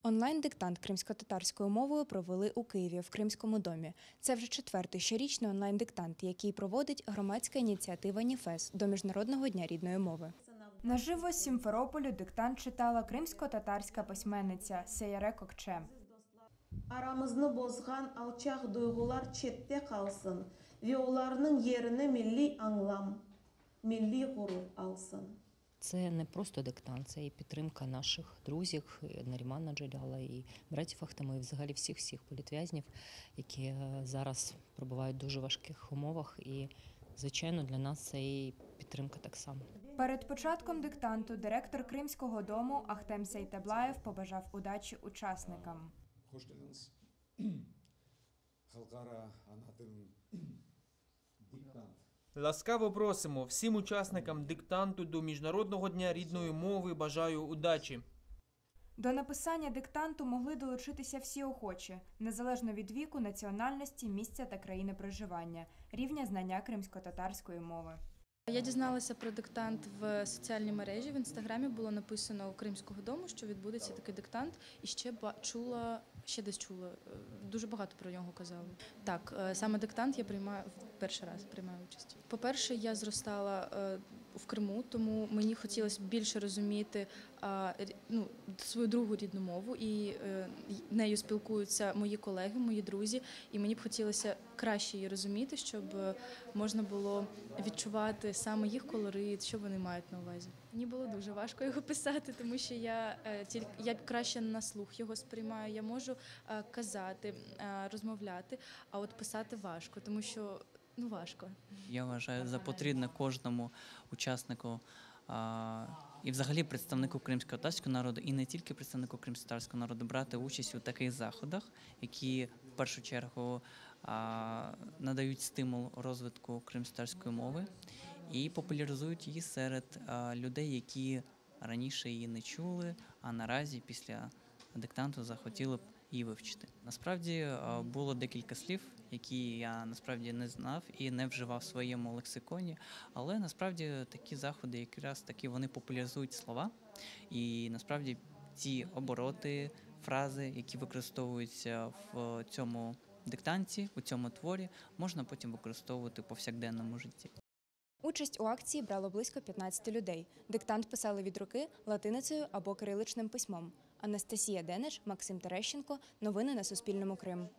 Онлайн-диктант кримськотатарською мовою провели у Києві в Кримському домі. Це вже 4-й щорічний онлайн-диктант, який проводить громадська ініціатива «Ніфес» до Міжнародного дня рідної мови. Наживо з Сімферополю диктант читала кримсько-татарська письменниця Сейяре Кокче. Aramızны bozgan alçaq duyğular chetde qalsın ve onların yerini milli anlam, milli gurur alsın. Це не просто диктант, це і підтримка наших друзів, Нарімана Джеляла, і братів Ахтема, і взагалі всіх політв'язнів, які зараз перебувають в дуже важких умовах. І, звичайно, для нас це і підтримка так само. Перед початком диктанту директор Кримського дому Ахтем Сейтаблаєв побажав удачі учасникам. Hoş geldiniz. Халқара ана тілінің диктант. Ласкаво просимо всім учасникам диктанту до Міжнародного дня рідної мови бажаю удачі. До написання диктанту могли долучитися всі охочі, незалежно від віку, національності, місця та країни проживання, рівня знання кримсько-татарської мови. Я дізналася про диктант в соціальній мережі, в Інстаграмі було написано у Кримського дому, що відбудеться такий диктант, і ще десь чула, дуже багато про нього казали. Так, саме диктант я перший раз приймаю участь. По-перше, я зростала в Криму, тому мені хотілося більше розуміти свою другу рідну мову, і нею спілкуються мої колеги, мої друзі, і мені б хотілося краще її розуміти, щоб можна було відчувати саме їх колорит, що вони мають на увазі. Мені було дуже важко його писати, тому що я краще на слух його сприймаю, я можу казати, розмовляти, а от писати важко, тому що важко. Я вважаю за потрібне кожному учаснику і взагалі представнику кримськотатарського народу, і не тільки представнику кримськотатарського народу, брати участь у таких заходах, які в першу чергу надають стимул розвитку кримськотатарської мови і популяризують її серед людей, які раніше її не чули, а наразі після диктанту захотіли б її вивчити. Насправді було декілька слів, які я насправді не знав і не вживав в своєму лексиконі, але насправді такі заходи якраз таки вони популяризують слова, і насправді ці обороти, фрази, які використовуються в цьому диктанті, у цьому творі, можна потім використовувати в повсякденному житті. Участь у акції брало близько 15 людей. Диктант писали від руки латиницею або кириличним письмом. Анастасія Денеш, Максим Терещенко. Новини на Суспільному. Крим.